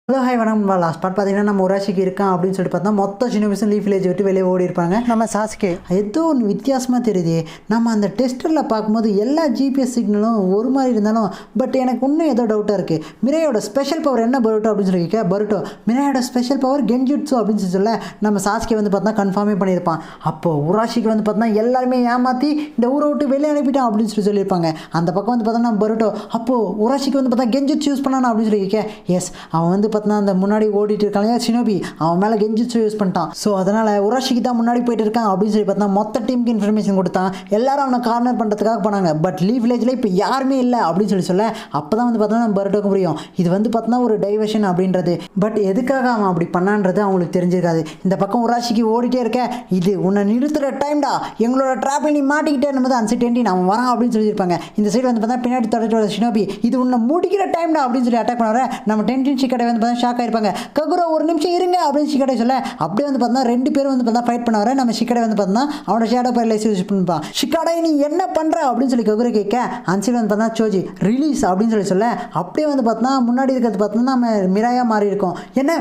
Hello hi வணக்கம். Last part பார்த்தீங்கன்னா நம்ம உராஷிக்கு இருக்கான் அப்படின்னு சொல்லிட்டு பார்த்தா மொத்த ஷினோபிஸும் லீஃப் வில்லேஜ் விட்டு வெளியே ஓடி இருப்பாங்க. நம்ம சாஸ்கே ஏதோ ஒன்று வித்தியாசமாக தெரியுது. நம்ம அந்த டெஸ்டரில் பார்க்கும்போது எல்லா ஜிபிஎஸ் சிக்னலும் ஒரு மாதிரி இருந்தாலும் பட் எனக்கு இன்னும் ஏதோ டவுட்டாக இருக்குது. மிரையோட ஸ்பெஷல் பவர் என்ன பருட்டோ அப்படின்னு சொல்லி கேட்க, பருட்டோ மிரையோட ஸ்பெஷல் பவர் கென்ஜுட்ஸு அப்படின்னு சொல்ல நம்ம சாஸ்கே வந்து பார்த்தா கன்ஃபார்மே பண்ணியிருப்பான். அப்போது உராஷிக்கு வந்து பார்த்தா எல்லாருமே ஏமாற்றி இந்த ஊரை விட்டு வெளியே அனுப்பிட்டான் அப்படின்னு சொல்லியிருப்பாங்க. அந்த பக்கம் வந்து பார்த்தா நம்ம பருட்டோ அப்போது உராஷிக்கு வந்து பார்த்தா கென்ஜுட்ஸ் யூஸ் பண்ணானா அப்படின்னு சொல்லி கேட்க, எஸ் அவன் வந்து அந்த முன்னாடி ஓடிட்டு இருக்காங்க ஷினோபி அவன் மேலே கெஞ்சிச்சு யூஸ் பண்ணிட்டான். ஸோ அதனால் உராஷிக்கு தான் முன்னாடி போயிட்டு இருக்கான் அப்படின்னு சொல்லி பார்த்தா மொத்த டீமுக்கு இன்ஃபர்மேஷன் கொடுத்தான். எல்லாரும் அவனை கார்னர் பண்ணுறதுக்காக போனாங்க. பட் லீஃப் வில்லேஜில் இப்போ யாருமே இல்லை அப்படின்னு சொல்ல அப்போ தான் வந்து பார்த்தா நம்ம பருட்டோக்கு புரியும் இது வந்து பார்த்தா ஒரு டைவர்ஷன் அப்படின்றது. பட் எதுக்காக அவன் அப்படி பண்ணான்றது அவங்களுக்கு தெரிஞ்சிருக்காது. இந்த பக்கம் உராஷிக்கு ஓடிட்டே இருக்க, இது உன்னை நிறுத்துகிற டைம்டா, எங்களோட ட்ராப்பில் நீ மாட்டிக்கிட்டே என்பது அன்சர்டெயின்டி அவன் வரான் அப்படின்னு சொல்லியிருப்பாங்க. இந்த சைடு வந்து பார்த்தா பின்னாடி தொடர்ச்சி ஷினோபி இது உன்னை முடிக்கிற டைம்டா அப்படின்னு சொல்லி அட்டாக் பண்ணுவார். நம்ம டென்ஷன் சிக்கடை வந்து பார்த்தா ஷாக் ஆயிருப்பாங்க. ககுரோ ஒரு நிமிஷம் இருங்க அப்படின்னு சிக்கடை சொல்ல அப்படியே வந்து பார்த்தா ரெண்டு பேரும் வந்து பார்த்தா ஃபைட் பண்ணுவார். நம்ம சிக்கடை வந்து பார்த்தா அவனோட ஷேடோ பேரலைஸ் யூஸ் பண்ணிப்பான். சிக்கடை நீ என்ன பண்ணுற அப்படின்னு சொல்லி ககுரோ கேட்க, அன்சில் வந்து பார்த்தா சோஜி ரிலீஸ் அப்படின்னு சொல்ல அப்படியே வந்து பார்த்தா முன்னாடி இருக்கிறது பார்த்தோம்னா நம்ம மிராயா மாறி இருக்கும். என்ன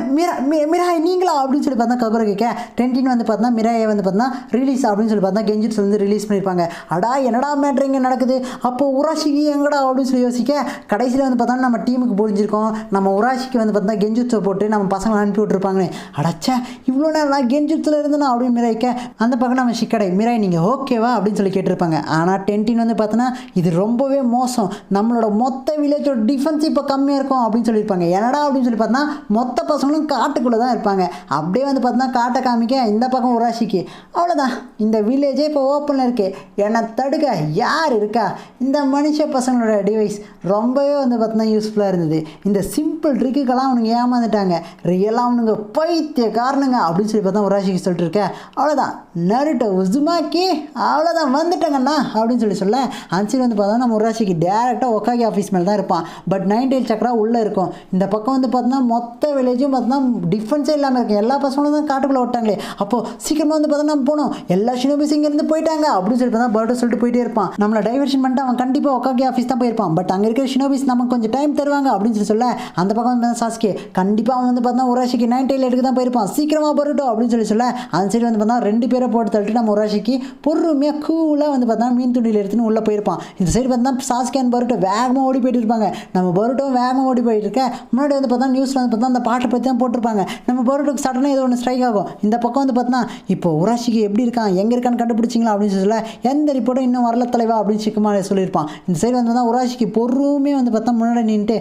மிராய் நீங்களா அப்படின்னு சொல்லி பார்த்தா ககுரோ கேட்க, டென்டின் வந்து பார்த்தா மிராயை வந்து பார்த்தா ரிலீஸ் அப்படின்னு சொல்லி பார்த்தா கெஞ்சிட்ஸ் வந்து ரிலீஸ் பண்ணியிருப்பாங்க. அடா என்னடா மேட்ரு இங்கே நடக்குது, அப்போது உராஷிக்கு எங்கடா அப்படின்னு சொல்லி யோசிக்க கடைசியில் வந்து பார்த்தா நம்ம டீமுக்கு புரிஞ்சிருக்கோம். நம்ம உராஷிக்கு வந்து பார்த்தா கெஞ்சுட்ஸை போட்டு நம்ம பசங்களை அனுப்பி விட்டுருப்பாங்க. அடச்சா இவ்வளோ நேரம் நான் கெஞ்சுட்ஸில் இருந்தேனா அப்படின்னு மிராய்க்க, அந்த பக்கம் நம்ம சிக்கடை மிராய் நீங்கள் ஓகேவா அப்படின்னு சொல்லி கேட்டிருப்பாங்க. ஆனால் டென்டின் வந்து பார்த்தோன்னா இது ரொம்பவே மோசம், நம்மளோட மொத்த வில்லேஜோட டிஃபென்ஸ் இப்போ கம்மியாக இருக்கும் அப்படின்னு சொல்லியிருப்பாங்க. என்னடா அப்படின்னு சொல்லி பார்த்தா மொத்த பசங்களும் காட்டுக்குள்ளே தான் இருப்பாங்க. அப்படியே வந்து பார்த்தோன்னா காட்டை காமிக்க இந்த பக்கம் உராஷிக்கு அவ்வளோதான், இந்த வில்லேஜே இப்போ ஓப்பனில் இருக்குது, என்னை தடுக்க யார் இருக்கா. இந்த மனுஷ பசங்களோட டிவைஸ் ரொம்பவே வந்து பார்த்தோன்னா யூஸ்ஃபுல்லாக இருந்தது. இந்த சிம்பிள் ட்ரிக்குக்கெல்லாம் அவனுங்க ஏமாந்துட்டாங்க, ரியலாக அவனுங்க பைத்திய காரணங்க அப்படின்னு சொல்லி பார்த்தா உராஷிக்கு சொல்லிட்டு இருக்க. அவ்வளோதான் நருட்டோ உசுமாக்கி அவ்வளோதான் வந்துட்டாங்கண்ணா அப்படின்னு சொல்ல அன்சில் வந்து பார்த்தா நம்ம உராஷிக்கு டேரெக்டாக ஒக்காகி ஆஃபீஸ் மேலே தான் இருப்பான். பட் 9 tail சக்கரா உள்ளே இருக்கும். இந்த பக்கம் வந்து பார்த்தோன்னா மொத்த வில்லேஜும் பார்த்தோன்னா டிஃபென்ஸே இல்லாமல் இருக்கும். எல்லா பசங்களும் தான் காட்டுக்குள்ளே விட்டாங்களே, அப்போது சீக்கிரமாக வந்து பார்த்தா நம்ம போகணும், எல்லா ஷினோபிஸ் இங்கேருந்து போயிட்டாங்க அப்படின்னு சொல்லி பார்த்தா பர்டோ சொல்லிட்டு போயிட்டே இருப்பான். நம்மளை டைவர்ஷன் பண்ணிட்டு அவன் கண்டிப்பாக ஒக்காகி ஆஃபீஸ் தான் போயிருப்பான். பட் அங்கே இருக்கிற ஷினோபிஸ் நமக்கு கொஞ்சம் டைம் தருவாங்க அப்படின்னு சொல்ல அந்த பக்கம் வந்து சாஸ்கே கண்டிப்பாக அவன் வந்து பார்த்தா உராஷிக்கு 9 tail எடுக்க தான் போயிருப்பான், சீக்கிரமாக பருட்டோ அப்படின்னு சொல்ல அந்த சைடு வந்து பார்த்தா ரெண்டு பேரை போட்டு தள்ளிட்டு நம்ம உராஷிக்கு பொறுமையாக கூலாக வந்து பார்த்தா மீன் துண்டியில் எடுத்துன்னு உள்ளே போயிருப்பான். இந்த சைடு பார்த்தா சாஸ்கே அண்ட் பருட்டோ வேகமாக ஓடி போயிட்டு இருப்பாங்க. நம்ம பருட்டோ வேகமாக ஓடி போயிட்டு இருக்க, முன்னாடி வந்து பார்த்தா நியூஸில் வந்து பார்த்தா அந்த பாட்டை பற்றி தான் போட்டிருப்பாங்க. நம்ம பருட்டோக்கு சடனாக ஏதோ ஒன்று ஸ்ட்ரைக் ஆகும். இந்த பக்கம் வந்து பார்த்தா இப்போ உராஷிக்கு எப்படி இருக்கான் எங்கே இருக்கான்னு கண்டுபிடிச்சிங்களா அப்படின்னு சொல்ல எந்த ரிப்போர்ட்டும் இன்னும் வரல தலைவா அப்படின்னு சிக்கமாக சொல்லியிருப்பான். இந்த சைடு வந்து பார்த்தா உராஷிக்கு பொறுமையாக வந்து பார்த்தா முன்னாடி நின்றுட்டு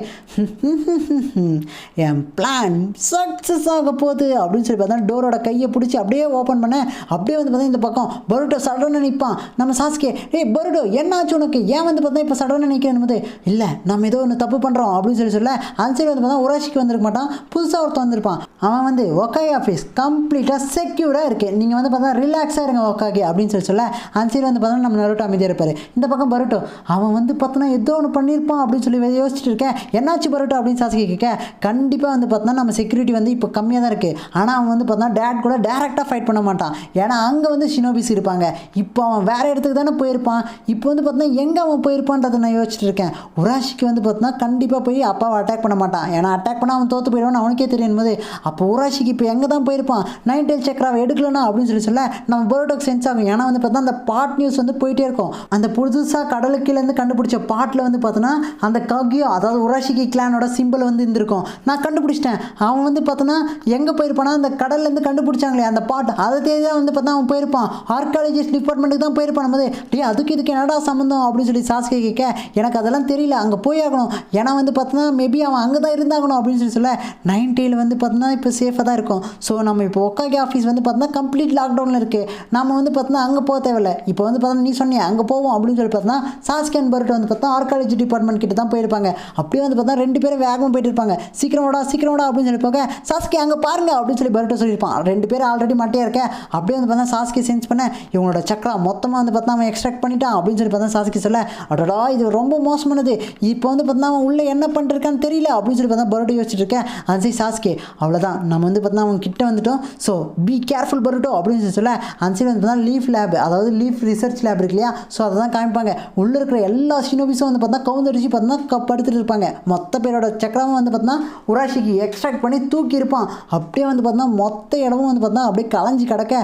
என் பிளான் சக்ஸஸ் ஆக போகுது அப்படின்னு சொல்லி பார்த்தா டோரோட கையை பிடிச்சி அப்படியே ஓப்பன் பண்ண அப்படியே வந்து பார்த்தா இந்த பக்கம் பருட்டோ சடனாக நிற்பான். நம்ம சாஸ்கே பருட்டோ என்னாச்சு உனக்கு, ஏன் வந்து பார்த்தா இப்போ சடனாக நிற்கிறேன் போது, இல்லை நம்ம ஏதோ ஒன்று தப்பு பண்ணுறோம் அப்படின்னு சொல்ல அந்த சைடு வந்து பார்த்தா உராஷிக்கு வந்திருக்க மாட்டான், புதுசாக ஒருத்தர் வந்திருப்பான். அவன் வந்து ஒக்காகி ஆஃபீஸ் கம்ப்ளீட்டாக செக்யூராக இருக்குது, நீங்கள் வந்து பார்த்தா ரிலாக்ஸாக இருங்க ஒக்காகி அப்படின்னு சொல்ல அந்த சைடு வந்து பார்த்தா நம்ம நருட்டோ அமைதியாக இருப்பார். இந்த பக்கம் பருட்டோ அவன் வந்து பார்த்தோன்னா ஏதோ ஒன்று பண்ணியிருப்பான் அப்படின்னு சொல்லி யோசிச்சுட்டு இருக்கேன். என்னாச்சு பருட்டோ அப்படின்னு சாஸ்கே கேட்க, கண்டிப்பாக வந்து பார்த்தோன்னா நம்ம செக்யூரிட்டி வந்து இப்போ கம்மியாக தான் இருக்குது, ஆனால் அவன் வந்து பார்த்தா டேட் கூட டேரெக்டாக ஃபைட் பண்ண மாட்டான், ஏன்னா அங்கே வந்து ஷினோபிஸ் இருப்பாங்க. இப்போ அவன் வேறு இடத்துக்கு தானே போயிருப்பான், இப்போ வந்து பார்த்தா எங்கே அவன் போயிருப்பான்றதை நான் யோசிச்சுட்டு இருக்கேன். உராஷிக்கு வந்து பார்த்தோன்னா கண்டிப்பாக போய் அப்பாவை அட்டாக் பண்ண மாட்டான், ஏன்னா அட்டாக் பண்ணால் அவன் தோற்று போயிடுவான்னு அவனுக்கே தெரியும் போது, அப்போ உராஷிக்கு இப்போ எங்கே தான் போயிருப்பான், 9 tail சக்கராவை எடுக்கலனா அப்படின்னு சொல்ல நம்ம பருட்டோக்கு சென்ஸ் ஆகும். ஏன்னா வந்து பார்த்தா அந்த பாட் நியூஸ் வந்து போயிட்டே இருக்கும். அந்த புதுசாக கடலுக்குலேருந்து கண்டுபிடிச்ச பாட்டில் வந்து பார்த்தோன்னா அந்த ககியோ அதாவது உராஷிக்கு கிளானோட சிம்பிள் வந்து இருந்திருக்கும். நான் கண்டுபிடிச்சிட்டேன், அவன் வந்து பார்த்தோன்னா எங்கே போயிருப்பானா அந்த கடல்லேருந்து கண்டுபிடிச்சாங்களே அந்த பாட், அதை தேடி தான் வந்து பார்த்தா அவன் போயிருப்பான், ஆர்காலஜிஸ்ட் டிபார்ட்மெண்ட்டுக்கு தான் போயிருப்பான் போது. அதுக்கு இதுக்கு என்னடா சம்மந்தம் அப்படின்னு சொல்லி சாஸ்கே கேட்க, எனக்கு அதெல்லாம் தெரியல, அங்கே போய் ஆகணும், ஏன்னா வந்து பார்த்தோன்னா மேபி அவன் அங்கே தான் இருந்தாகணும் அப்படின்னு சொல்ல 9 tail வந்து பார்த்தோன்னா இப்போ சேஃபாக தான் இருக்கும். ஸோ நம்ம இப்போ ஒக்காகி ஆஃபீஸ் வந்து பார்த்தோன்னா கம்ப்ளீட் லாக்டவுனில் இருக்குது, நம்ம வந்து பார்த்தோன்னா அங்கே போக தேவையில்லை. இப்போ வந்து பார்த்தோன்னா நீ சொன்னியே அங்கே போவோம் அப்படின்னு சொல்லி பார்த்தோன்னா சாஸ்கே அண்ட் பருட்டோ வந்து பார்த்தா ஆர்காலஜி டிபார்ட்மெண்ட் கிட்ட தான் போயிருப்பாங்க. அப்படியே வந்து பார்த்தா ரெண்டு பேரும் வேகமாக போயிட்டு இருப்பாங்க. சீக்கிரமாடா அப்படின்னு சொல்லி போக சாஸ்கே அங்கே பாருங்க அப்படின்னு சொல்லி பருட்டோ சொல்லியிருப்பான். ரெண்டு பேரும் ஆல்ரெடி மட்டையாக இருக்க, அப்படியே வந்து பார்த்தா சாஸ்கே சென்ஸ் பண்ண இவங்களோட சக்கரா மொத்தமாக வந்து பார்த்தா அவன் எக்ஸ்ட்ராக்ட் பண்ணிட்டான் அப்படின்னு சொல்லி பார்த்தா சாஸ்கே சொல்ல, அடடா இது ரொம்ப மோசமானது, இப்போ வந்து பார்த்தா அவன் உள்ளே என்ன பண்ணிருக்கான்னு தெரியல அப்படின்னு சொல்லி பார்த்தா பருட்டோ யோசிச்சுட்டு இருக்கேன். அந்த சாஸ்கே அவ்வளோதான் நம்ம வந்து பார்த்தா அவன் கிட்ட வந்துட்டோம், ஸோ பி கேர்ஃபுல் பருட்டோ அப்படின்னு சொல்ல அந்த சைடு வந்து பார்த்தா லீஃப் லேப் அதாவது லீஃப் ரிசர்ச் லேப் இருக்கு இல்லையா, ஸோ அதை தான் காமிப்பாங்க. உள்ளே இருக்கிற எல்லா ஷினோபிஸும் வந்து பார்த்தா கவுந்தடிச்சு பார்த்தா படுத்துட்டு இருப்பாங்க. மொத்த பேரோட சக்கரமும் வந்து பார்த்தா உராஷிக்கு எக்ஸ்ட்ராக்ட் பண்ணி தூக்கி இருப்பான். அப்படியே வந்து பார்த்தா மொத்த இடமும் வந்து பார்த்தா அப்படியே களைஞ்சி கிடக்க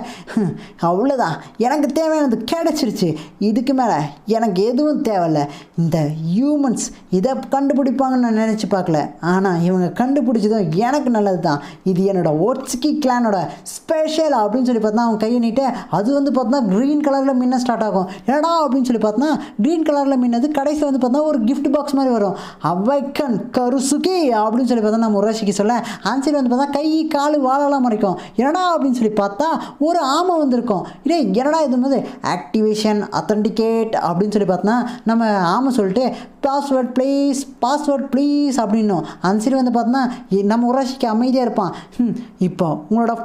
அவ்வளோதான், எனக்கு தேவையானது கிடைச்சிருச்சு, இதுக்கு மேலே எனக்கு எதுவும் தேவையில்லை. இந்த ஹியூமன்ஸ் இதை கண்டுபிடிப்பாங்கன்னு நான் நினச்சி பார்க்கல, ஆனால் இவங்க கண்டுபிடிச்சதும் எனக்கு நல்லது தான். இது என்னோட ஒட்ஸ்கி கிளானோட ஸ்பெஷல் அப்படின்னு சொல்லி பார்த்தா அவன் கையை நீட்டு அது வந்து பார்த்தா க்ரீன் கலரில் மின்ன ஸ்டார்ட் ஆகும். என்னடா அப்படின்னு சொல்லி பார்த்தா க்ரீன் கலரில் மின்னது கடைசியில் வந்து பார்த்தா ஒரு கிஃப்ட் பாக்ஸ் மாதிரி வரும். அவைக்கன் கருசுகி அப்படின்னு சொல்லி பார்த்தா நம்ம உராஷிக்கு சொல்ல ஆன்சர் வந்து பார்த்தா கை காலு வாழலாம் மறைக்கும். என்னடா அப்படின்னு சொல்லி பார்த்தா ஒரு ஆமை வந்திருக்கும். இதே என்னடா இது போது ஆக்டிவேஷன் அத்தன்டிகேட் அப்படின்னு சொல்லி பார்த்தா நம்ம ஆமை சொல்லிட்டு பாஸ்வேர்ட் ப்ளீஸ் அப்படின்னும். ஆன்சர் வந்து பார்த்தோன்னா நம்ம உராஷிக்கு அமைதியாக இருப்பான். இப்போ உங்களோட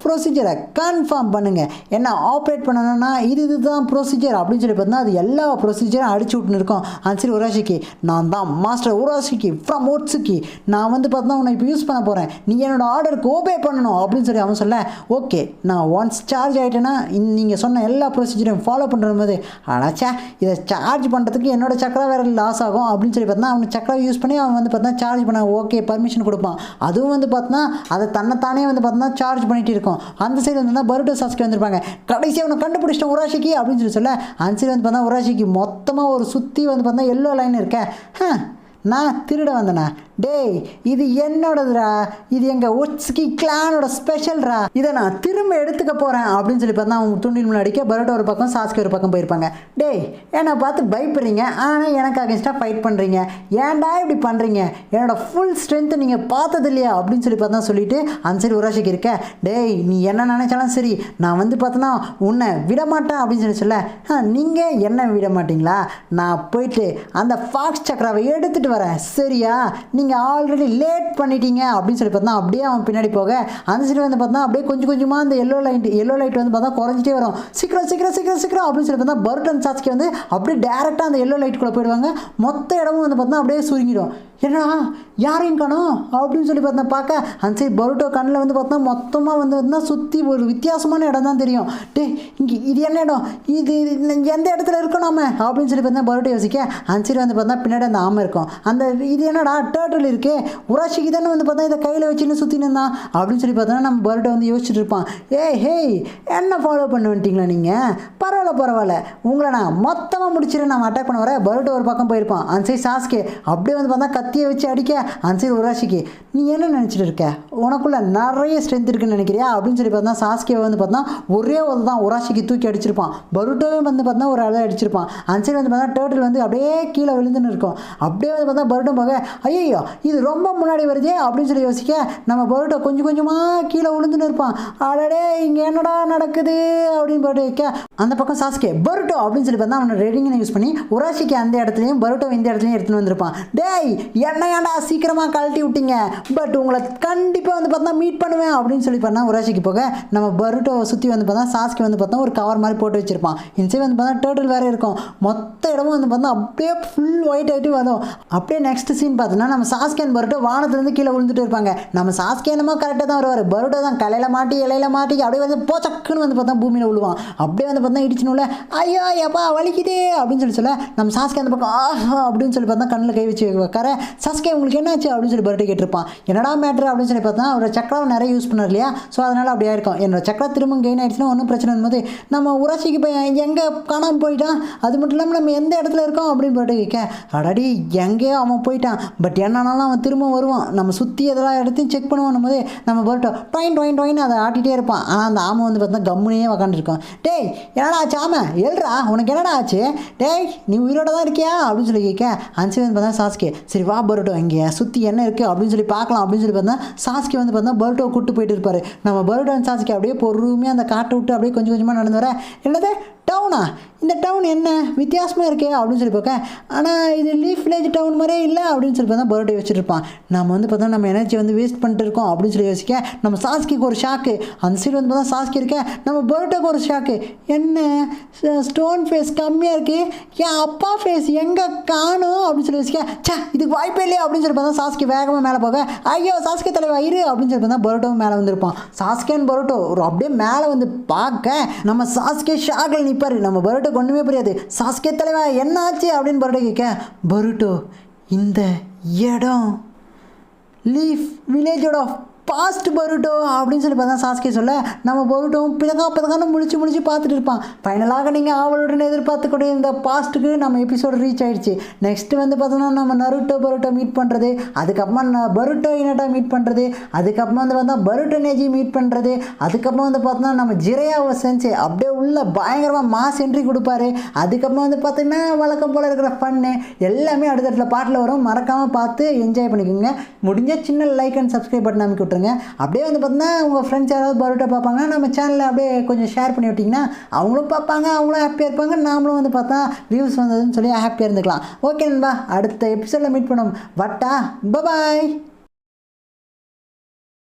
ப்ரொசீஜரை கன்ஃபார்ம் பண்ணுங்கள், என்ன ஆப்ரேட் பண்ணணும்னா இதுதான் ப்ரொசீஜர் அப்படின்னு சொல்லி பார்த்தீங்கன்னா அது எல்லா ப்ரொசீஜரும் அடிச்சு விட்டுன்னு இருக்கோம். ஆன்சர் உராஷிக்கு நான் தான் மாஸ்டர் உராஷிக்கு ஃப்ரம் ஒட்ஸுக்கி, நான் வந்து பார்த்தா உன்னை இப்போ யூஸ் பண்ண போகிறேன், நீ என்னோட ஆர்டருக்கு ஓபே பண்ணணும் அப்படின்னு சொல்லி அவன் சொல்ல ஓகே நான் ஒன்ஸ் சார்ஜ் ஆகிட்டேன்னா நீங்கள் சொன்ன எல்லா ப்ரொசீஜரையும் ஃபாலோ பண்ணுற போது ஆனாச்சா இதை சார்ஜ் பண்ணுறதுக்கு என்னோட சக்கரை வேறு லாஸ் ஆகும் அப்படின்னு சொல்லி பார்த்தா அவன் சக்கரை யூஸ் பண்ணி அவன் வந்து பார்த்தா சார்ஜ் பண்ண ஓகே பர்மிஷன் கொடுப்பான். அதுவும் வந்து பார்த்தா அதை தன்னைத்தானே வந்து பார்த்தா சார்ஜ் பண்ணிட்டு இருக்கும். அந்த சைடு வந்து பருட்டோ சாஸ்கி வந்திருப்பாங்க. கடைசியாக அவனை கண்டுபிடிச்சிட்டோம் உராஷிக்கு அப்படின்னு சொல்ல ஆன்சர் வந்து பார்த்தா உராஷிக்கு மொத்தமாக ஒரு சுற்றி வந்து பார்த்தா எல்லோ லைன் இருக்கேன். நான் திருட வந்தேண்ணா, டேய் இது என்னோடதுடா, இது எங்கள் ஒட்ஸ்கி கிளானோட ஸ்பெஷல்ரா, இதை நான் திரும்ப எடுத்துக்க போகிறேன் அப்படின்னு சொல்லி பார்த்தா அவங்க துண்டில் முன்னாடிக்க பரோட்டோ ஒரு பக்கம் சாஸ்கி ஒரு பக்கம் போயிருப்பாங்க. டேய் என்னை பார்த்து பயப்படுறீங்க, ஆனால் எனக்கு அகேன்ஸ்டாக ஃபைட் பண்ணுறீங்க, ஏன்டா இப்படி பண்ணுறீங்க, என்னோட ஃபுல் ஸ்ட்ரென்த்து நீங்கள் பார்த்தது இல்லையா அப்படின்னு சொல்லி பார்த்தா சொல்லிட்டு அன்சரி உராஷிக்கு இருக்க. டேய் நீ என்ன நினைச்சாலும் சரி நான் வந்து பார்த்தோன்னா உன்னை விட மாட்டேன் அப்படின்னு சொல்ல நீங்கள் என்ன விட மாட்டீங்களா, நான் போயிட்டு அந்த ஃபாக்ஸ் சக்கராவை எடுத்துகிட்டு வரேன் சரியா, நீங்கள் ஆல்ரெடி லேட் பண்ணிட்டீங்க அப்படின்னு சொல்லி பார்த்தா அப்படியே அவன் பின்னாடி போக அந்த சைடு வந்து பார்த்தா அப்படியே கொஞ்சம் கொஞ்சமாக அந்த எல்லோ லைட் வந்து பார்த்தா குறைஞ்சிட்டே வரும். சீக்கிரம் சீக்கிரம் சீக்கிரம் சீக்கிரம் அப்படின்னு சொல்லி பார்த்தா பர்டன் சாஸ்கி வந்து அப்படியே டேரெக்டாக அந்த எல்லோ லைட்டுக்குள்ளே போயிடுவாங்க. மொத்த இடமும் வந்து பார்த்தா அப்படியே சுருங்கிடும். என்னடா யாரையும் காணோம் அப்படின்னு சொல்லி பார்த்தா பார்க்க அந்த சைடு பருட்டோ கண்ணில் வந்து பார்த்தா மொத்தமாக வந்து பார்த்தா சுற்றி ஒரு வித்தியாசமான இடம் தான் தெரியும். டே இங்கே இது என்ன இடம், இது எந்த இடத்துல இருக்கோம் நாம அப்படின்னு சொல்லி பார்த்தா பருட்டோ யோசிக்க அந்த சைடு வந்து பார்த்தா பின்னாடி அந்த ஆமை இருக்கும். அந்த இது என்னடா டேர்ட்டில் இருக்கே, உராஷிக்கு தானே வந்து பார்த்தா இதை கையில் வச்சுன்னு சுற்றின்னு இருந்தான் அப்படின்னு சொல்லி பார்த்தோன்னா நம்ம பருட்டோ வந்து யோசிச்சுட்டு இருப்பான். ஹேய் என்ன ஃபாலோ பண்ண வந்துட்டீங்களா நீங்கள், பரவாயில்ல உங்களை நான் மொத்தமாக முடிச்சிடறேன், நான் அட்டாக் பண்ண வரேன். பருட்டோ ஒரு பக்கம் போயிருப்பான். அந்த சைடு சாஸ்கே அப்படியே வந்து பார்த்தா கத்தியை வச்சு அடிக்க அந்த சைடு உராஷிக்கு நீ என்ன நினச்சிட்டு இருக்க, உனக்குள்ள நிறைய ஸ்ட்ரென்த் இருக்குன்னு நினைக்கிறியா அப்படின்னு சொல்லி பார்த்தா சாஸ்கே வந்து பார்த்தா ஒரே ஒரு தான் உராஷிக்கு தூக்கி அடிச்சிருப்பான். பருட்டோவே வந்து பார்த்தா ஒரு அளவு அடிச்சிருப்பான். அந்த சைடு வந்து பார்த்தா டேர்ட்டில் வந்து அப்படியே கீழே விழுந்துன்னு இருக்கும். அப்படியே வந்து பார்த்தா பருட்டோ போக ஐயோ இது ரொம்ப முன்னாடி வருதே அப்படின்னு சொல்லி யோசிக்க நம்ம பருட்டோ கொஞ்சம் கொஞ்சமாக கீழே விழுந்துன்னு இருப்பான். அடடே இங்கே என்னடா நடக்குது அப்படின்னு போட்டு வைக்க அந்த பக்கம் சாஸ்கே பருட்டோ அப்படின்னு சொல்லி பார்த்தா அவனை ரெடிங்கை யூஸ் பண்ணி உராஷிக்கு அந்த இடத்துலையும் பருட்டோ இந்த இடத்துலையும் எடுத்துன்னு வந்திருப்பான். டேய் என்ன ஏன்டா சீக்கிரமாக கழட்டி விட்டீங்க, பட் உங்களை கண்டிப்பாக வந்து பார்த்தா மீட் பண்ணுவேன் அப்படின்னு சொல்லி பண்ணால் உராஷிக்கு போக நம்ம பருட்டோவை சுற்றி வந்து பார்த்தா சாஸ்கி வந்து பார்த்தா ஒரு கவர் மாதிரி போட்டு வச்சிருப்பான். இன்சை வந்து பார்த்தா டேர்ட்டில் வேறு இருக்கும். மொத்த இடமும் வந்து பார்த்தா அப்படியே ஃபுல் ஒயிட் ஆகிட்டு வரும். அப்படியே நெக்ஸ்ட் சீன் பார்த்தோன்னா நம்ம சாஸ்கி அண்ட் பருட்டோ வானத்துலேருந்து கீழே விழுந்துட்டு இருப்பாங்க. நம்ம சாஸ்கி என்னமோ கரெக்டாக தான் வருவார், பருட்டோ தான் இலையில மாட்டி அப்படியே வந்து போச்சக்குன்னு வந்து பார்த்தா பூமியில் விழுவான். அப்படியே வந்து பார்த்தா இடிச்சுனுல ஐயோ எப்பா வலிக்குதே அப்படின்னு சொல்ல நம்ம சாஸ்கி அந்த பக்கம் ஆஹா அப்படின்னு சொல்லி பார்த்தா கண்ணில் கை வச்சு வைக்கார சாஸ்கே உங்களுக்கு என்னாச்சு அப்படின்னு சொல்லி பருட்டோ கேட்டிருப்பான். என்னடா மேட்ரு அப்படின்னு சொல்லி பார்த்தா அவரோட சக்கராவை நிறைய யூஸ் பண்ணார் இல்லையா, ஸோ அதனால் அப்படியே இருக்கும். என்னோட சக்கரா திரும்ப கெயின் ஆகிடுச்சுன்னா ஒன்றும் பிரச்சனை போது நம்ம உராஷிக்கு போய் எங்கே காணாமல் போயிட்டான், அது மட்டும் இல்லாமல் நம்ம எந்த இடத்துல இருக்கோம் அப்படின்னு பருட்டோ கேட்க அடாடி எங்கேயோ அவன் போயிட்டான், பட் என்னன்னாலும் அவன் திரும்ப வருவான், நம்ம சுற்றி எதெல்லாம் இடத்தையும் செக் பண்ணுவோம் போது நம்ம பருட்டோ டொயின் அதை ஆட்டிகிட்டே இருப்பான். ஆனால் அந்த ஆமை வந்து பார்த்தா கம்முனே உக்காந்துருக்கோம். டேய் என்னடா ஆச்சு ஆமை எழுறா உனக்கு என்னடா ஆச்சு, டேய் நீ உயிரோட தான் இருக்கியா அப்படின்னு சொல்லி கேட்க அன்சி வந்து பார்த்தா சாஸ்கே சரி வா பருட்டோ இங்கே சுற்றி என்ன இருக்குது அப்படின்னு சொல்லி பார்க்கலாம் அப்படின்னு சொல்லி பார்த்தா சாஸ்கி வந்து பார்த்தா பருட்டோ கூப்பிட்டு போயிட்டு இருப்பார். நம்ம பருட்டோ அண்ட் சாஸ்கி அப்படியே பொறுமையாக அந்த காட்டை விட்டு அப்படியே கொஞ்சம் கொஞ்சமாக நடந்து வர என்னது டவுனா, இந்த டவுன் என்ன வித்தியாசமாக இருக்கே அப்படின்னு சொல்லி பார்க்க ஆனால் இது லீஃப் வில்லேஜ் டவுன் மாதிரியே இல்லை அப்படின்னு சொல்லி பார்த்தா பரோட்டோ வச்சுட்டு இருப்பான். நம்ம வந்து பார்த்தா நம்ம எனர்ஜி வந்து வேஸ்ட் பண்ணிட்டு இருக்கோம் அப்படின்னு சொல்லி யோசிக்க நம்ம சாஸ்கிக்கு ஒரு ஷாக்கு, அந்த சைடு வந்து பார்த்தா சாஸ்கி இருக்க நம்ம பரோட்டோக்கு ஒரு ஷாக்கு, என்ன ஸ்டோன் ஃபேஸ் கம்மியாக இருக்குது, என் அப்பா ஃபேஸ் எங்கே காணும் அப்படின்னு சொல்லி யோசிக்க சே இதுக்கு வாய்ப்பே இல்லையா அப்படின்னு சொல்லி பார்த்தா சாஸ்கி வேகமாக மேலே போக ஐயோ சாஸ்கி தலைவா இரு அப்படின்னு சொல்லி பார்த்தா பரோட்டோவும் மேலே வந்திருப்பான். சாஸ்கே அண்ட் பரோட்டோ ஒரு அப்படியே மேலே வந்து பார்க்க நம்ம சாஸ்கே ஷாக்கில் நிற்பார். நம்ம பரோட்டோ ஒன்றுமே புரியாது. சாஸ்கே தலைவா என்ன ஆச்சு அப்படின்னு பரோட்டோ கேட்க பரோட்டோ இந்த இடம் லீஃப் வில்லேஜோட பாஸ்ட் பருட்டோ அப்படின்னு சொல்லி பார்த்தா சாஸ்கே சொல்ல நம்ம பருட்டோவும் பிதகான்னு முழிச்சு பார்த்துட்டு இருப்பான். ஃபைனலாக நீங்கள் ஆவலுடன் எதிர்பார்த்துக்கூடிய இந்த பாஸ்ட்டுக்கு நம்ம எபிசோடு ரீச் ஆகிடுச்சு. நெக்ஸ்ட்டு வந்து பார்த்தோன்னா நம்ம நருட்டோ பருட்டோ மீட் பண்ணுறது, அதுக்கப்புறமா பருட்டோ இனட்டா மீட் பண்ணுறது, அதுக்கப்புறமா வந்து பார்த்தா பருட்டோ நேஜி மீட் பண்ணுறது, அதுக்கப்புறம் வந்து பார்த்தோன்னா நம்ம ஜிரையாவை செஞ்சு அப்படியே உள்ள பயங்கரமாக மாஸ் என்ட்ரி கொடுப்பாரு. அதுக்கப்புறம் வந்து பார்த்தீங்கன்னா வழக்கம் போல் இருக்கிற ஃபன்னு எல்லாமே அடுத்தடுத்த பாட்டில் வரும். மறக்காமல் பார்த்து என்ஜாய் பண்ணிக்கோங்க. முடிஞ்ச சின்ன லைக் அண்ட் சப்ஸ்கிரைப் பட்டன் அமைக்க விட்டுருங்க. அப்படியே வந்து பார்த்தீங்கன்னா உங்கள் ஃப்ரெண்ட்ஸ் யாராவது பரோட்டா பார்ப்பாங்க, நம்ம சேனலில் அப்படியே கொஞ்சம் ஷேர் பண்ணி விட்டிங்கன்னா அவங்களும் பார்ப்பாங்க, அவங்களும் ஹாப்பியாக இருப்பாங்க, நாமளும் வந்து பார்த்தா வியூஸ் வந்ததுன்னு சொல்லி ஹாப்பியாக இருந்துக்கலாம். ஓகே நண்பா, அடுத்த எபிசோடில் மீட் பண்ணுவோம். வட்டா, பபாய்.